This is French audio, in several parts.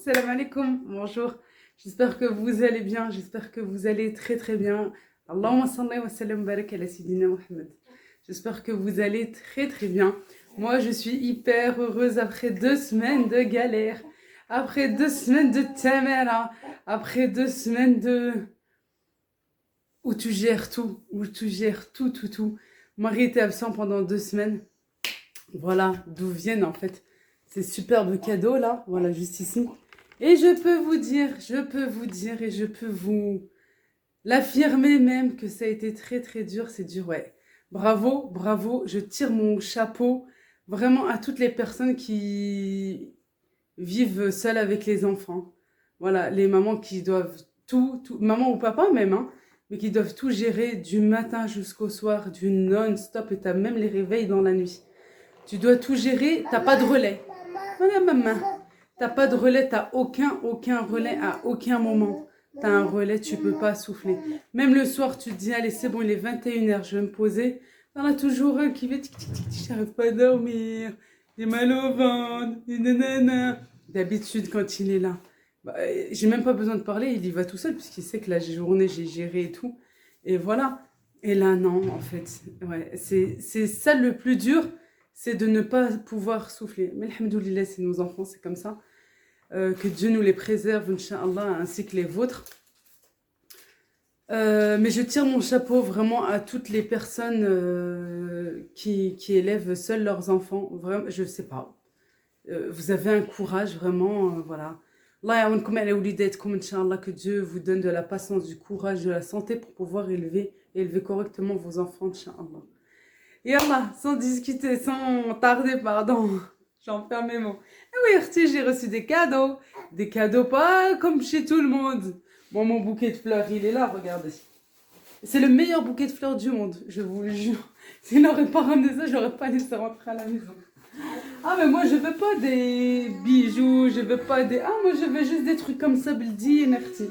salam alaikum, bonjour. J'espère que vous allez bien, j'espère que vous allez très très bien. Allahumma salli wa sallam barak ala Sayyidina Muhammad. J'espère que vous allez très très bien. Moi, je suis hyper heureuse après 2 semaines de galère, après 2 semaines de tamara, après 2 semaines de... où tu gères tout, tout. Mon mari était absent pendant 2 semaines. Voilà d'où viennent en fait ces superbes cadeaux là, voilà juste ici. Et je peux vous dire et je peux vous l'affirmer même que ça a été très très dur, c'est dur, ouais. Bravo, bravo, je tire mon chapeau vraiment à toutes les personnes qui vivent seules avec les enfants. Voilà, les mamans qui doivent tout, maman ou papa même, hein, mais qui doivent tout gérer du matin jusqu'au soir, du non-stop, et t'as même les réveils dans la nuit. Tu dois tout gérer, t'as pas de relais. Voilà, maman. T'as pas de relais, t'as aucun relais à aucun moment. T'as un relais, tu peux pas souffler. Même le soir, tu te dis, allez, c'est bon, il est 21h, je vais me poser. T'en as toujours un qui fait tic tic tic, j'arrive pas à dormir. J'ai mal au ventre, nanana. D'habitude, quand il est là, bah, j'ai même pas besoin de parler, il y va tout seul, puisqu'il sait que la journée, j'ai géré et tout. Et voilà. Et là, non, en fait. Ouais, c'est ça le plus dur, c'est de ne pas pouvoir souffler. Mais alhamdoulilah, c'est nos enfants, c'est comme ça. Que Dieu nous les préserve, Inch'Allah, ainsi que les vôtres. Mais je tire mon chapeau vraiment à toutes les personnes qui élèvent seuls leurs enfants. Vraiment, je sais pas. Vous avez un courage, vraiment, voilà. Allah ya'aounkoum ala oulidatkoum, Inch'Allah, que Dieu vous donne de la patience, du courage, de la santé pour pouvoir élever correctement vos enfants, Inch'Allah. Et Allah, sans discuter, sans tarder, pardon, j'en perds mes mots. Et oui, Arti, j'ai reçu des cadeaux pas comme chez tout le monde. Bon, mon bouquet de fleurs, il est là, regardez. C'est le meilleur bouquet de fleurs du monde, je vous le jure. S'il n'aurait pas ramené ça, j'aurais pas laissé rentrer à la maison. Ah, mais moi, je veux pas des bijoux, je veux pas des... Ah, moi, je veux juste des trucs comme ça, Bildi et Arti.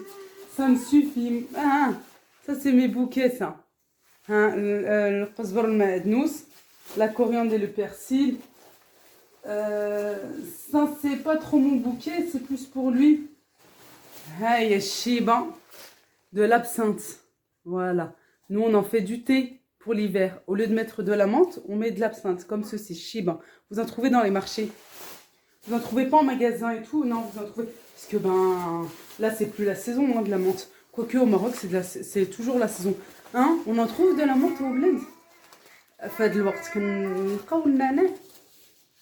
Ça me suffit. Ah, ça, c'est mes bouquets, ça. Hein, le qazbar al-ma'adnous, la coriandre et le persil. Ça, c'est pas trop mon bouquet, c'est plus pour lui. Ah, il y a Shiba, de l'absinthe. Voilà. Nous, on en fait du thé pour l'hiver. Au lieu de mettre de la menthe, on met de l'absinthe, comme ceci, Shiba. Vous en trouvez dans les marchés. Vous en trouvez pas en magasin et tout, non, vous en trouvez. Parce que, ben, là, c'est plus la saison hein, de la menthe. Quoique, au Maroc, c'est toujours la saison. Hein, on en trouve de la menthe au bled. Fad le waqt كنلقاو النعناع.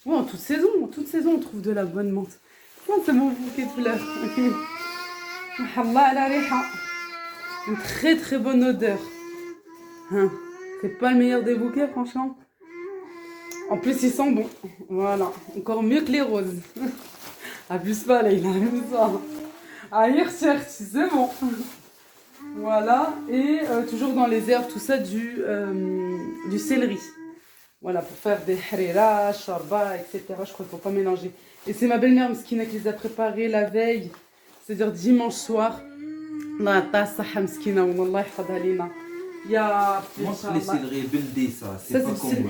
Oui, en toute saison, on trouve de la bonne menthe. C'est mon bouquet de fleurs. Allah ala riha. Une très très bonne odeur. Hein, c'est pas le meilleur des bouquets, franchement. En plus, ils sont bons. Voilà, encore mieux que les roses. Abuse pas, là, il a même ça. Aïe, c'est bon. Voilà, et toujours dans les herbes, tout ça, du céleri. Voilà, pour faire des harira, shorba, etc. Je crois qu'il ne faut pas mélanger. Et c'est ma belle-mère Mskina qui les a préparés la veille, c'est-à-dire dimanche soir. La tassa Mskina, wallah yahfadha lina. Ya, montre les céleri beldi, ça, c'est pas comme...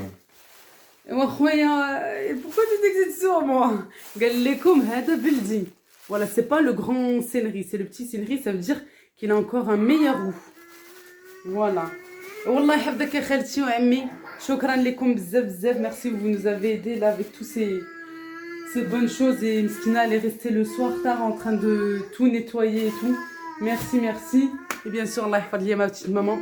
pourquoi tu t'excites sur moi? قال لكم هذا بلدي. Voilà, c'est pas le grand céleri, c'est le petit céleri, ça veut dire qu'il a encore un meilleur goût. Voilà. والله يحفظك يا خالتي وعمي. شكرا لكم بزاف بزاف. Merci, vous nous avez aidé là avec tous ces bonnes choses. Et Mskina, elle est restée le soir tard en train de tout nettoyer et tout. Merci. Et bien sûr, Allah yahfadli ma petite maman.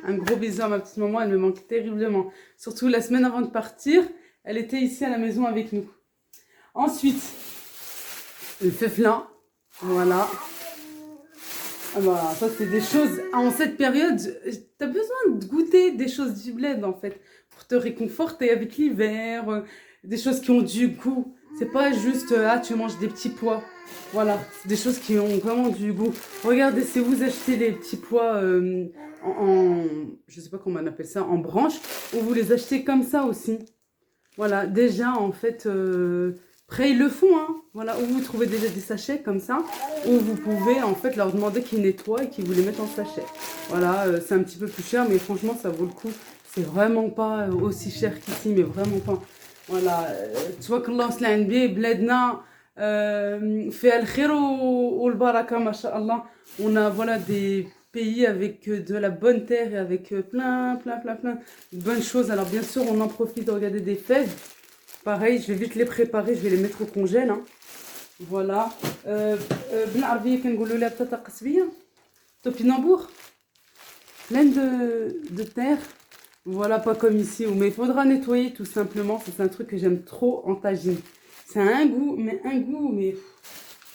Un gros bisou à ma petite maman, elle me manque terriblement. Surtout la semaine avant de partir, elle était ici à la maison avec nous. Ensuite, le féflin. Voilà. Voilà, ça c'est des choses, en cette période, tu as besoin de goûter des choses du bled en fait, pour te réconforter avec l'hiver, des choses qui ont du goût. C'est pas juste, tu manges des petits pois. Voilà, c'est des choses qui ont vraiment du goût. Regardez, si vous achetez les petits pois je sais pas comment on appelle ça, en branche, ou vous les achetez comme ça aussi. Voilà, déjà en fait... Après, ils le font, hein. Voilà, où vous trouvez déjà des sachets comme ça, où vous pouvez en fait leur demander qu'ils nettoient et qu'ils vous les mettent en sachet. Voilà, c'est un petit peu plus cher, mais franchement, ça vaut le coup. C'est vraiment pas aussi cher qu'ici, mais vraiment pas. Voilà, tu vois que Allah se l'a bien, bledna, Fait al-khir ou al-baraka, masha'Allah. On a voilà, des pays avec de la bonne terre et avec plein de bonnes choses. Alors bien sûr, on en profite de regarder des fèves. Pareil, je vais vite les préparer, je vais les mettre au congèle. Hein. Voilà. بالعربية كنقولوا لها بطاطا قصبية. Topinambour. Plein de terre. Voilà, pas comme ici. Mais il faudra nettoyer tout simplement. C'est un truc que j'aime trop en tagine. Ça a un goût, mais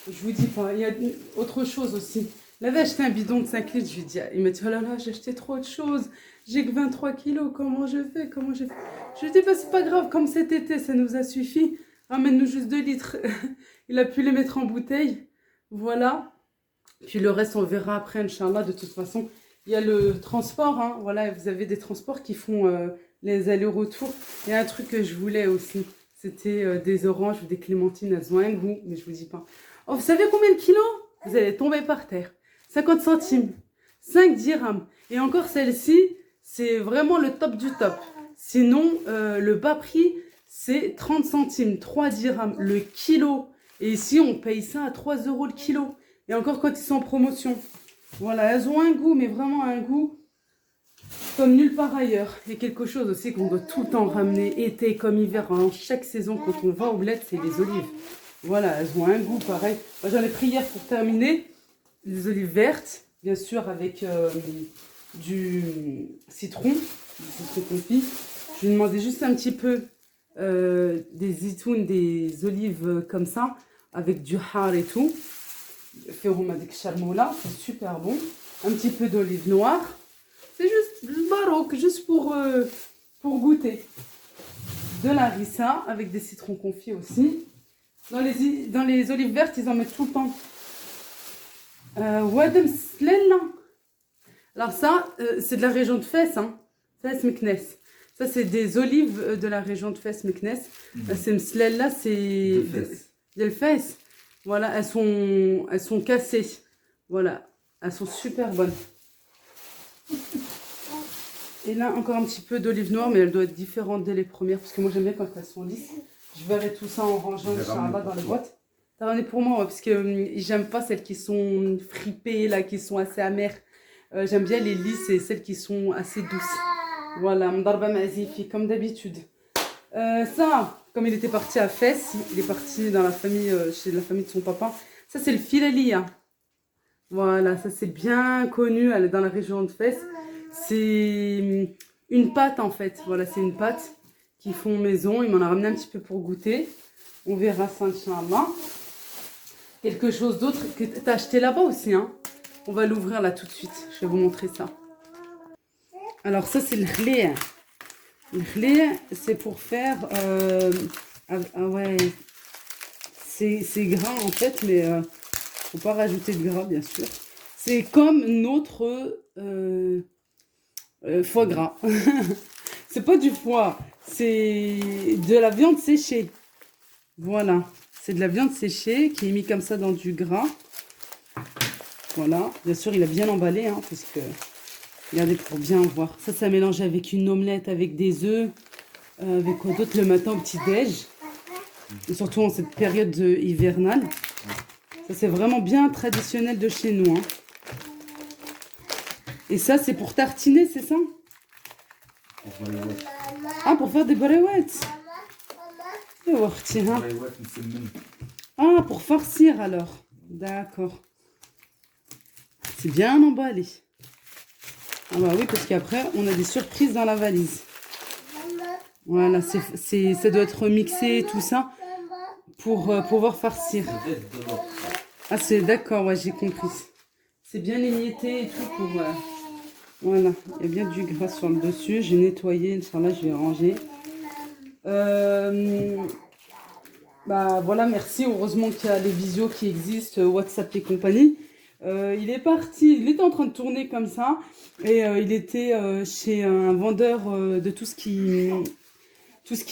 je vous dis pas. Il y a autre chose aussi. Là, j'ai acheté un bidon de 5 litres. Je lui dis, il m'a dit, oh là là, j'ai acheté trop de choses. J'ai que 23 kilos. Comment je fais? Je lui dis, bah, c'est pas grave. Comme cet été, ça nous a suffi. Ramène-nous juste 2 litres. Il a pu les mettre en bouteille. Voilà. Puis le reste, on verra après, Inch'Allah. De toute façon, il y a le transport. Hein. Voilà, vous avez des transports qui font les allers-retours. Il y a un truc que je voulais aussi. C'était des oranges ou des clémentines. Elles ont un goût, mais je vous dis pas. Oh, vous savez combien de kilos? Vous allez tomber par terre. 50 centimes. 5 dirhams. Et encore celle-ci, c'est vraiment le top du top. Sinon, le bas prix, c'est 30 centimes. 3 dirhams le kilo. Et ici, on paye ça à 3 € le kilo. Et encore quand ils sont en promotion. Voilà, elles ont un goût, mais vraiment un goût comme nulle part ailleurs. Et quelque chose aussi qu'on doit tout le temps ramener, été comme hiver, hein. Chaque saison, quand on va au bled, c'est les olives. Voilà, elles ont un goût pareil. Moi, j'en ai pris hier pour terminer. Les olives vertes, bien sûr, avec du citron confit. Je lui demandais juste un petit peu des zitoun, des olives comme ça, avec du har et tout. C'est super bon. Un petit peu d'olive noire. C'est juste le baroque, juste pour goûter. De la harissa avec des citrons confits aussi. Dans les olives vertes, ils en mettent tout le temps. Wadem Slella. Alors ça, c'est de la région de Fès. Hein. Fès Meknes. Ça, c'est des olives de la région de Fès Meknes. C'est Mslella, c'est de Fès. Voilà, elles sont cassées. Voilà, elles sont super bonnes. Et là, encore un petit peu d'olive noire, mais elle doit être différente dès les premières, parce que moi, j'aime bien quand elles sont lisses. Je verrai tout ça en rangeant Inch'Allah dans la boîte. T'as ramené pour moi, ouais, parce que j'aime pas celles qui sont fripées, là, qui sont assez amères. J'aime bien les lisses et celles qui sont assez douces. Voilà, mdarba mazifi, comme d'habitude. Ça, comme il était parti à Fès, il est parti dans la famille, chez la famille de son papa. Ça, c'est le filalia. Voilà, ça c'est bien connu dans la région de Fès. C'est une pâte en fait. Voilà, c'est une pâte qu'ils font maison. Il m'en a ramené un petit peu pour goûter. On verra ça, Inch'Allah. Quelque chose d'autre que tu as acheté là-bas aussi. Hein. On va l'ouvrir là tout de suite. Je vais vous montrer ça. Alors ça, c'est le khli'. Le khli', c'est pour faire... ouais, c'est gras en fait, mais faut pas rajouter de gras, bien sûr. C'est comme notre foie gras. C'est pas du foie, c'est de la viande séchée. Voilà, c'est de la viande séchée qui est mise comme ça dans du gras. Voilà, bien sûr, il a bien emballé, hein, parce que... Regardez pour bien voir. Ça mélange avec une omelette, avec des œufs, avec quoi d'autre le matin au petit-déj. Et surtout en cette période hivernale. Ça, c'est vraiment bien traditionnel de chez nous. Hein. Et ça, c'est pour tartiner, c'est ça? Ah, pour faire des barouettes. Ah, pour farcir alors. D'accord. C'est bien emballé. Ah bah oui, parce qu'après, on a des surprises dans la valise. Voilà, ça doit être mixé, tout ça, pour pouvoir farcir. Ah, c'est d'accord, ouais, j'ai compris. C'est bien émietté et tout pour... voilà, il y a bien du gras sur le dessus. J'ai nettoyé, sur là, je vais ranger. Bah voilà, merci. Heureusement qu'il y a les visios qui existent, WhatsApp et compagnie. Il est parti, il était en train de tourner comme ça et il était chez un vendeur de tout ce qui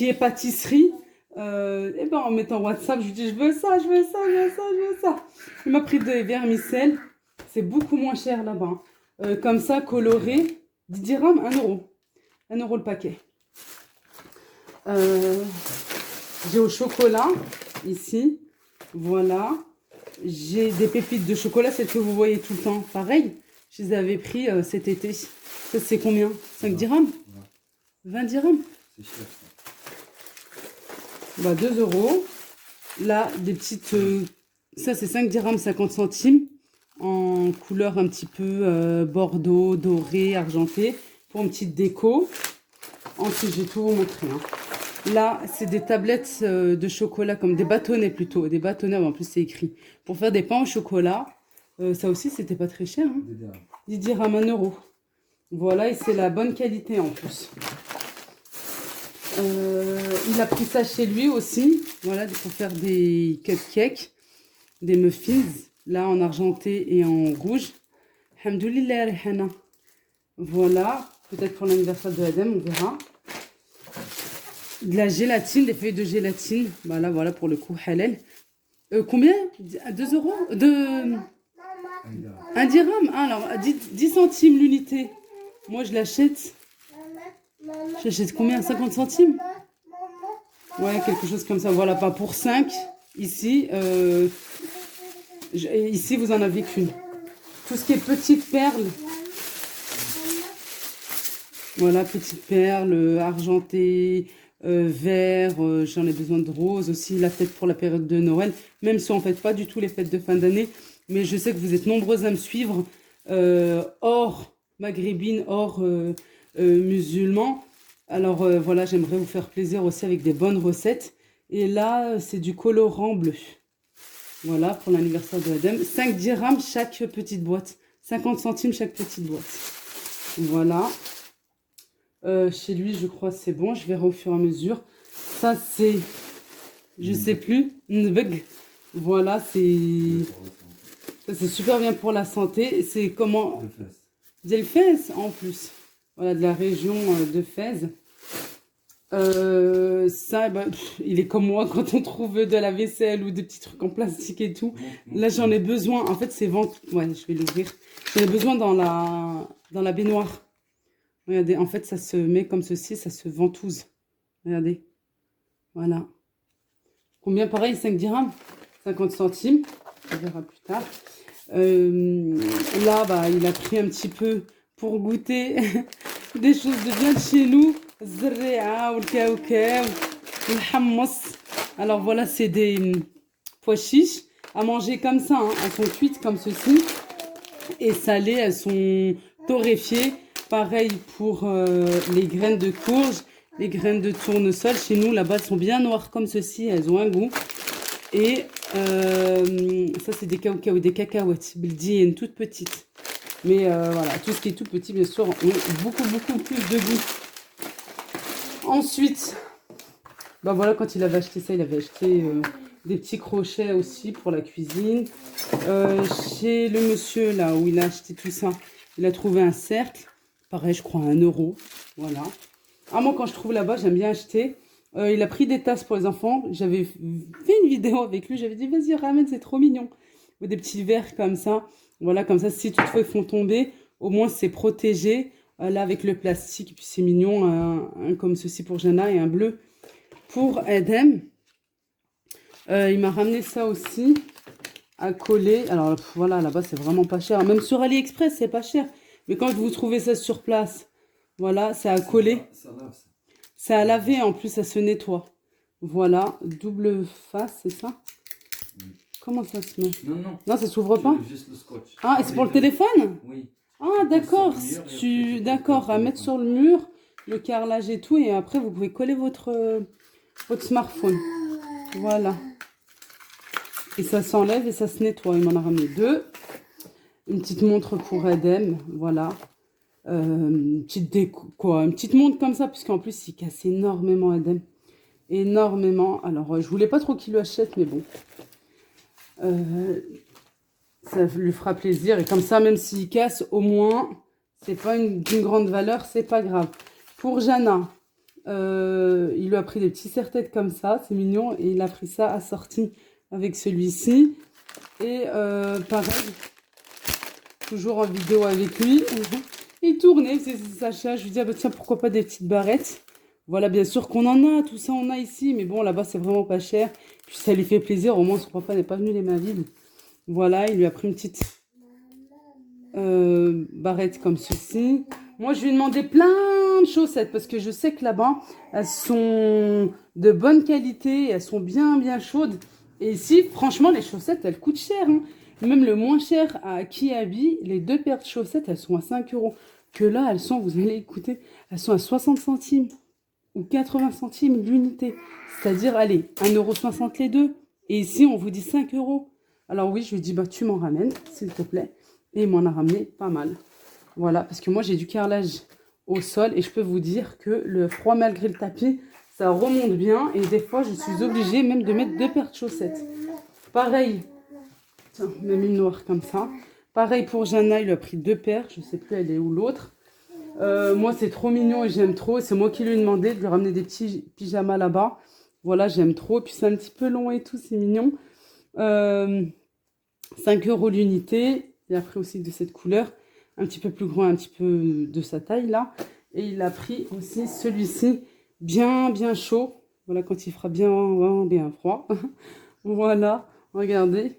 est pâtisserie. Et ben en mettant WhatsApp, je lui dis je veux ça, je veux ça, je veux ça, je veux ça. Il m'a pris des vermicelles, c'est beaucoup moins cher là-bas. Comme ça, coloré, 10 dirhams, 1 €. 1 € le paquet. J'ai au chocolat ici. Voilà. J'ai des pépites de chocolat, celles que vous voyez tout le temps. Pareil, je les avais pris cet été. Ça, c'est combien? 5 dirhams? 20 dirhams? C'est cher ça. Bah, 2 euros. Là, des petites... ça, c'est 5 dirhams, 50 centimes. En couleur un petit peu bordeaux, doré, argenté. Pour une petite déco. Ensuite, je vais tout vous montrer. Hein. Là, c'est des tablettes de chocolat, comme des bâtonnets plutôt. Des bâtonnets, en plus, c'est écrit. Pour faire des pains au chocolat. Ça aussi, c'était pas très cher. Hein. 10 dirhams, 1 euro. Voilà, et c'est la bonne qualité en plus. Il a pris ça chez lui aussi. Voilà, pour faire des cupcakes, des muffins. Là, en argenté et en rouge. Alhamdoulilah, Rihana. Voilà, peut-être pour l'anniversaire de Adem, on verra. De la gélatine, des feuilles de gélatine. Voilà, voilà pour le coup, halal. Combien? 2 euros? 1 dirham. Ah, alors, 10 centimes l'unité. Moi, je l'achète. J'achète combien? 50 centimes? Ouais, quelque chose comme ça. Voilà, pas pour 5. Ici, ici, vous en avez qu'une. Tout ce qui est petites perles. Voilà, petites perles, argentées, vert. J'en ai besoin de rose aussi, la fête pour la période de Noël. Même si on ne fait pas du tout les fêtes de fin d'année. Mais je sais que vous êtes nombreuses à me suivre. Hors maghrébine, hors musulman. Alors voilà, j'aimerais vous faire plaisir aussi avec des bonnes recettes. Et là, c'est du colorant bleu. Voilà, pour l'anniversaire de Adem. 5 dirhams chaque petite boîte. 50 centimes chaque petite boîte. Voilà. Chez lui, je crois c'est bon. Je verrai au fur et à mesure. Ça, c'est... Je sais plus. Nbeg. Voilà, c'est... Ça, c'est super bien pour la santé. C'est comment... Del Fès, en plus. Voilà, de la région de Fès. Ça, bah, il est comme moi quand on trouve de la vaisselle ou des petits trucs en plastique et tout. Là, j'en ai besoin. En fait, c'est vent. Ouais, je vais l'ouvrir. J'en ai besoin dans la baignoire. Regardez, en fait, ça se met comme ceci, ça se ventouse. Regardez. Voilà. Combien pareil? 5 dirhams? 50 centimes. On verra plus tard. Là, bah, il a pris un petit peu pour goûter des choses de bien de chez nous. Zerrea, ou le kaoukao, le hammas. Alors voilà, c'est des pois chiches à manger comme ça. Hein. Elles sont cuites comme ceci. Et salées, elles sont torréfiées. Pareil pour les graines de courge, les graines de tournesol. Chez nous, là-bas, elles sont bien noires comme ceci. Elles ont un goût. Et ça, c'est des cacahuètes, des cacahuètes. Bildien, toutes petites. Mais voilà, tout ce qui est tout petit, bien sûr, ont beaucoup, beaucoup plus de goût. Ensuite, bah voilà, quand il avait acheté ça, il avait acheté des petits crochets aussi pour la cuisine. Chez le monsieur, là, où il a acheté tout ça, il a trouvé un cercle. Pareil, je crois, à 1 euro. Voilà. Ah, moi, quand je trouve là-bas, j'aime bien acheter. Il a pris des tasses pour les enfants. J'avais fait une vidéo avec lui. J'avais dit, vas-y, ramène, c'est trop mignon. Ou des petits verres comme ça. Voilà, comme ça, si toutefois ils font tomber, au moins c'est protégé. Là, avec le plastique, et puis c'est mignon. Un comme ceci pour Jana et un bleu pour Adem. Il m'a ramené ça aussi à coller. Alors, voilà, là-bas, c'est vraiment pas cher. Même sur AliExpress, c'est pas cher. Mais quand vous trouvez ça sur place, voilà, c'est à coller. C'est à laver, en plus, ça se nettoie. Voilà, double face, c'est ça? Comment ça se met? Non, non. Non, ça s'ouvre pas? Juste le scotch. Ah, et c'est pour le téléphone? Oui. Ah, d'accord. D'accord, à mettre sur le mur, le carrelage et tout, et après, vous pouvez coller votre smartphone. Voilà. Et ça s'enlève et ça se nettoie. Il m'en a ramené 2. Une petite montre pour Adem, voilà. Une petite déco, quoi. Une petite montre comme ça, puisqu'en plus, il casse énormément Adem. Énormément. Alors, je voulais pas trop qu'il lui achète, mais bon. Ça lui fera plaisir. Et comme ça, même s'il casse, au moins, c'est pas d'une grande valeur, c'est pas grave. Pour Jana, il lui a pris des petits serre-têtes comme ça, c'est mignon. Et il a pris ça assorti avec celui-ci. Et pareil, toujours en vidéo avec lui. Il tournait, c'est Sacha. Je lui dis, ah bah tiens, pourquoi pas des petites barrettes. Voilà, bien sûr qu'on en a, tout ça on a ici. Mais bon, là-bas, c'est vraiment pas cher. Puis ça lui fait plaisir, au moins son papa n'est pas venu les mains vides. Voilà, il lui a pris une petite barrette comme ceci. Moi, je lui ai demandé plein de chaussettes parce que je sais que là-bas, elles sont de bonne qualité, elles sont bien, bien chaudes. Et ici, franchement, les chaussettes, elles coûtent cher. Hein. Même le moins cher à Kiabi, les 2 paires de chaussettes, elles sont à 5 euros. Que là, elles sont, vous allez écouter, elles sont à 60 centimes ou 80 centimes l'unité. C'est-à-dire, allez, 1,60 € les deux. Et ici, on vous dit 5 euros. Alors oui, je lui ai dit, bah, tu m'en ramènes, s'il te plaît. Et il m'en a ramené pas mal. Voilà, parce que moi, j'ai du carrelage au sol. Et je peux vous dire que le froid, malgré le tapis, ça remonte bien. Et des fois, je suis obligée même de mettre 2 paires de chaussettes. Pareil. Tiens, même une noire comme ça. Pareil pour Jana, il a pris 2 paires. Je ne sais plus, elle est où l'autre. Moi, c'est trop mignon et j'aime trop. C'est moi qui lui ai demandé de lui ramener des petits pyjamas là-bas. Voilà, j'aime trop. Puis c'est un petit peu long et tout, c'est mignon. 5 euros l'unité. Il a pris aussi de cette couleur. Un petit peu plus grand, un petit peu de sa taille là. Et il a pris aussi celui-ci, bien, bien chaud. Voilà, quand il fera bien, bien froid. Voilà, regardez.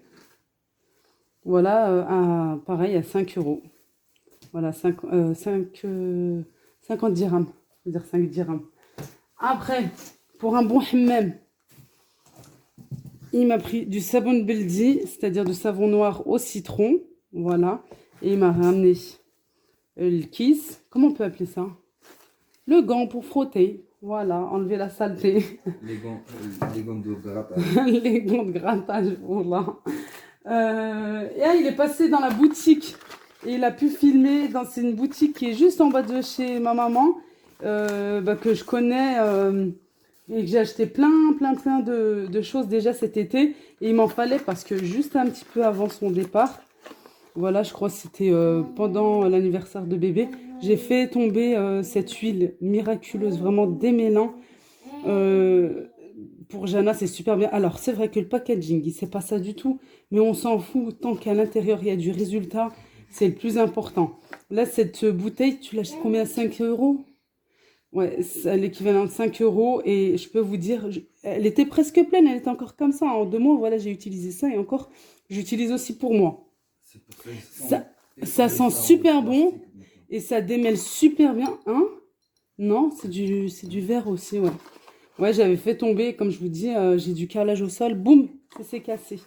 Voilà, pareil, à 5 euros. Voilà, 50 dirhams. Je veux dire 5 dirhams. Après, pour un bon hammam, il m'a pris du savon beldi, c'est-à-dire du savon noir au citron. Voilà. Et il m'a ramené le kiss. Comment on peut appeler ça? Le gant pour frotter. Voilà, enlever la saleté. Les gants de grattage. Les gants de grattage, voilà. Et là, il est passé dans la boutique. Et il a pu filmer. C'est une boutique qui est juste en bas de chez ma maman. Que je connais. Et que j'ai acheté plein de choses déjà cet été. Et il m'en fallait parce que juste un petit peu avant son départ, voilà, je crois que c'était pendant l'anniversaire de bébé, j'ai fait tomber cette huile miraculeuse, vraiment démêlant. Pour Jana, c'est super bien. Alors, c'est vrai que le packaging, c'est pas ça du tout, mais on s'en fout tant qu'à l'intérieur, il y a du résultat, c'est le plus important. Là, cette bouteille, tu l'achètes combien? 5 euros? Ouais, c'est l'équivalent de 5 euros. Et je peux vous dire, elle était presque pleine, elle était encore comme ça. En 2 mois, voilà, j'ai utilisé ça et encore, j'utilise aussi pour moi. Ça sent super bon et ça démêle super bien. Hein? Non, c'est du verre aussi, ouais. Ouais, j'avais fait tomber, comme je vous dis, j'ai du carrelage au sol. Boum, ça s'est cassé.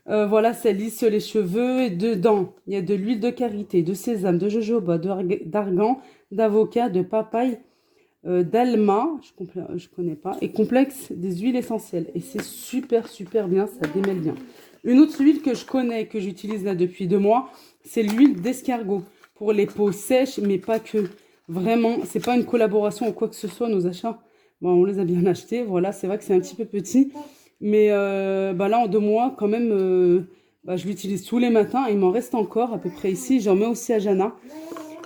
Voilà, ça lisse les cheveux. Et dedans, il y a de l'huile de karité, de sésame, de jojoba, d'argan, d'avocat, de papaye, d'alma, je connais pas, et complexe des huiles essentielles. Et c'est super, super bien, ça démêle bien. Une autre huile que je connais, que j'utilise là depuis 2 mois, c'est l'huile d'escargot. Pour les peaux sèches, mais pas que. Vraiment, c'est pas une collaboration ou quoi que ce soit, nos achats. Bon, on les a bien achetés, voilà, c'est vrai que c'est un petit peu petit. Mais là, en 2 mois, quand même, je l'utilise tous les matins. Il m'en reste encore à peu près ici. J'en mets aussi à Jana.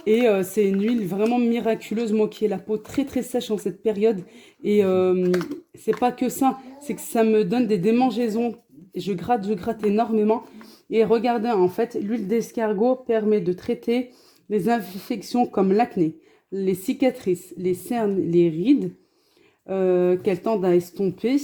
Et c'est une huile vraiment miraculeuse, moi qui ai la peau très très sèche en cette période. Et c'est pas que ça, c'est que ça me donne des démangeaisons. Je gratte énormément. Et regardez, en fait, l'huile d'escargot permet de traiter les infections comme l'acné, les cicatrices, les cernes, les rides qu'elles tendent à estomper.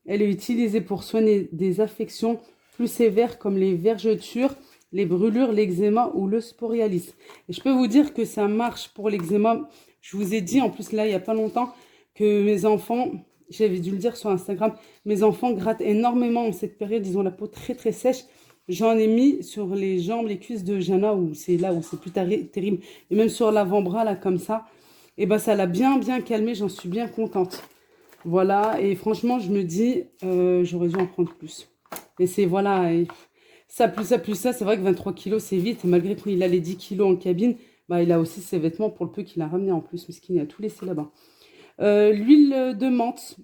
Elle est utilisée pour soigner des affections plus sévères comme les vergetures, les brûlures, l'eczéma ou le psoriasis. Et je peux vous dire que ça marche pour l'eczéma. Je vous ai dit, en plus là, il n'y a pas longtemps, que mes enfants, j'avais dû le dire sur Instagram, mes enfants grattent énormément en cette période. Ils ont la peau très très sèche. J'en ai mis sur les jambes, les cuisses de Jana, où c'est là où c'est plus terrible. Et même sur l'avant-bras, là, comme ça. Et ça l'a bien calmé. J'en suis bien contente. Voilà. Et franchement, je me dis, j'aurais dû en prendre plus. Et c'est, voilà. Et ça, plus ça, c'est vrai que 23 kilos, c'est vite. Et malgré qu'il a les 10 kilos en cabine, il a aussi ses vêtements pour le peu qu'il a ramené en plus. Mais il a tout laissé là-bas. L'huile de menthe.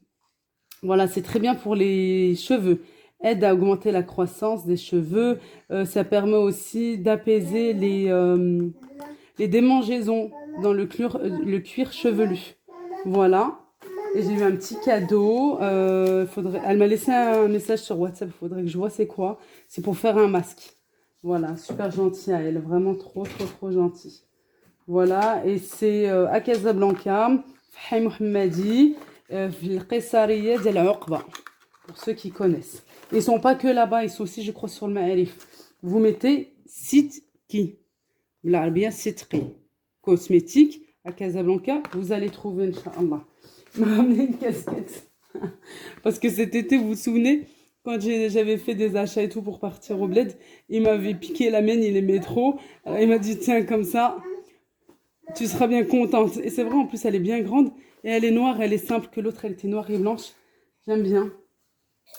Voilà, c'est très bien pour les cheveux. Aide à augmenter la croissance des cheveux. Ça permet aussi d'apaiser les démangeaisons dans le cuir chevelu. Voilà. Et j'ai eu un petit cadeau. Elle m'a laissé un message sur WhatsApp. Il faudrait que je vois c'est quoi. C'est pour faire un masque. Voilà, super gentil à elle. Vraiment trop gentil. Voilà, et c'est à Casablanca, في حي محمدي في القيصرية ديال عقبة. pour ceux qui connaissent. Ils sont pas que là-bas, ils sont aussi, je crois, sur le Ma'arif. Vous mettez Sitki, l'arabia Sitki, cosmétique à Casablanca, vous allez trouver, Inch'Allah. Il m'a ramené une casquette. Parce que cet été, vous vous souvenez, quand j'avais fait des achats et tout pour partir au bled, il m'avait piqué la mienne, il aimait trop. Alors, il m'a dit, tiens, comme ça, tu seras bien contente. Et c'est vrai, en plus, elle est bien grande. Et elle est noire, elle est simple que l'autre, elle était noire et blanche. J'aime bien.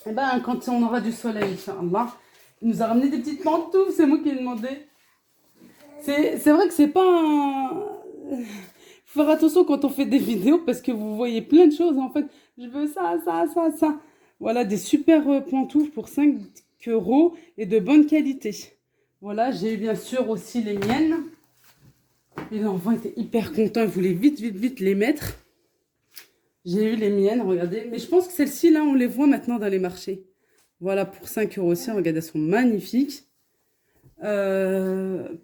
Et ben, quand on aura du soleil, Inch'Allah, il nous a ramené des petites pantoufles, c'est moi qui ai demandé. C'est vrai que c'est pas un... Faut faire attention quand on fait des vidéos parce que vous voyez plein de choses en fait. Je veux ça, ça, ça, ça. Voilà, des super pantoufles pour 5 € et de bonne qualité. Voilà, j'ai eu bien sûr aussi les miennes. Et l'enfant était hyper content, il voulait vite, vite, vite les mettre. J'ai eu les miennes, regardez. Mais je pense que celles-ci, là, on les voit maintenant dans les marchés. Voilà, pour 5 € aussi, regardez, elles sont magnifiques.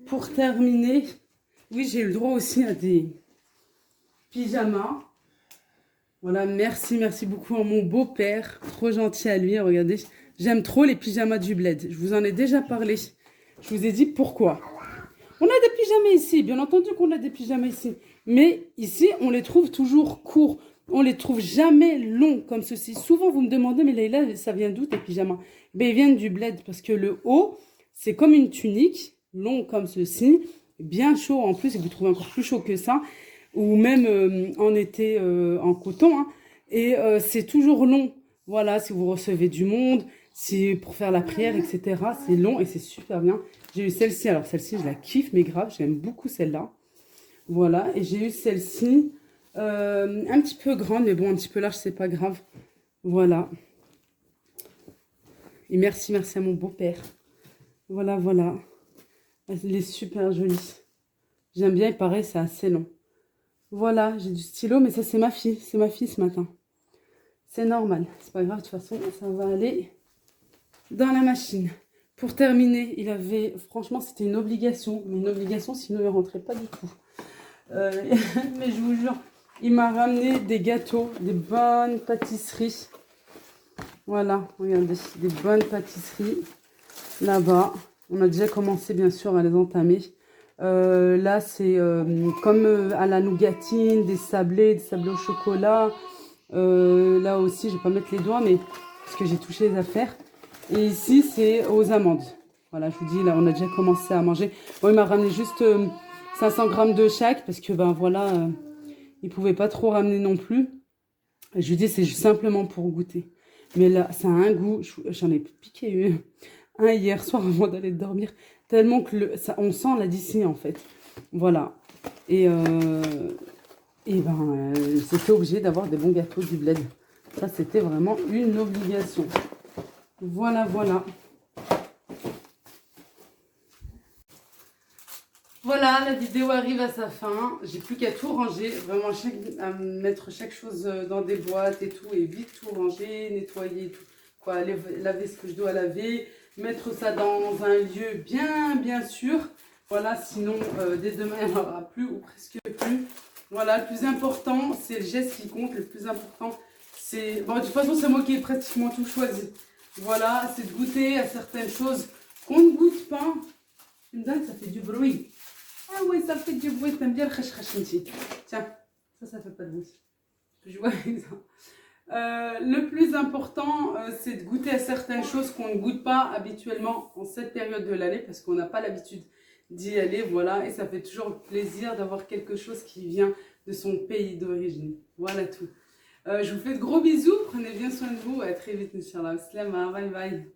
Pour terminer, oui, j'ai eu le droit aussi à des pyjamas. Voilà, merci, merci beaucoup à mon beau-père. Trop gentil à lui, regardez. J'aime trop les pyjamas du bled. Je vous en ai déjà parlé. Je vous ai dit pourquoi. On a des pyjamas ici, bien entendu qu'on a des pyjamas ici. Mais ici, on les trouve toujours courts. On les trouve jamais longs comme ceci. Souvent, vous me demandez, mais Leïla, ça vient d'où tes pyjamas? Ben, ils viennent du bled parce que le haut, c'est comme une tunique, long comme ceci, bien chaud en plus, et vous trouvez encore plus chaud que ça, ou même en été en coton. Hein. Et c'est toujours long. Voilà, si vous recevez du monde, si pour faire la prière, etc. C'est long et c'est super bien. J'ai eu celle-ci, alors celle-ci, je la kiffe, mais grave, j'aime beaucoup celle-là. Voilà, et j'ai eu celle-ci, un petit peu grande, mais bon, un petit peu large, c'est pas grave. Voilà. Et merci, merci à mon beau-père. Voilà, voilà. Elle est super jolie. J'aime bien, il paraît, c'est assez long. Voilà, j'ai du stylo, mais ça, c'est ma fille. C'est ma fille ce matin. C'est normal. C'est pas grave, de toute façon, ça va aller dans la machine. Pour terminer, il avait... Franchement, c'était une obligation. Mais une obligation, sinon, il ne rentrait pas du tout. Mais je vous jure, il m'a ramené des gâteaux, des bonnes pâtisseries. Voilà, regardez, des bonnes pâtisseries là-bas. On a déjà commencé bien sûr à les entamer. Là, c'est comme à la nougatine, des sablés au chocolat. Là aussi, je ne vais pas mettre les doigts, mais parce que j'ai touché les affaires. Et ici, c'est aux amandes. Voilà, je vous dis, là, on a déjà commencé à manger. Bon, il m'a ramené juste 500 grammes de chaque, parce que, ben voilà, il ne pouvait pas trop ramener non plus. Et je lui dis, c'est simplement pour goûter. Mais là, ça a un goût, j'en ai piqué un hier soir avant d'aller dormir, tellement que on sent l'addition en fait. Voilà. Et ben, j'étais obligée d'avoir des bons gâteaux du bled. Ça, c'était vraiment une obligation. Voilà, voilà. Voilà, la vidéo arrive à sa fin. J'ai plus qu'à tout ranger, vraiment à mettre chaque chose dans des boîtes et tout, et vite tout ranger, nettoyer, tout. Quoi, laver ce que je dois laver, mettre ça dans un lieu bien sûr. Voilà, sinon dès demain il n'y en aura plus ou presque plus. Voilà, le plus important, c'est le geste qui compte. Le plus important, c'est... Bon, de toute façon, c'est moi qui ai pratiquement tout choisi. Voilà, c'est de goûter à certaines choses qu'on ne goûte pas. Tu me donnes, ça fait du bruit. Ah oui, ça fait du bruit, t'aimes bien le khash-khash. Tiens, ça fait pas de bruit. Je vois avec ça. Le plus important, c'est de goûter à certaines choses qu'on ne goûte pas habituellement en cette période de l'année parce qu'on n'a pas l'habitude d'y aller, voilà. Et ça fait toujours plaisir d'avoir quelque chose qui vient de son pays d'origine. Voilà tout. Je vous fais de gros bisous, prenez bien soin de vous, à très vite, Inch'Allah. Slama, bye bye.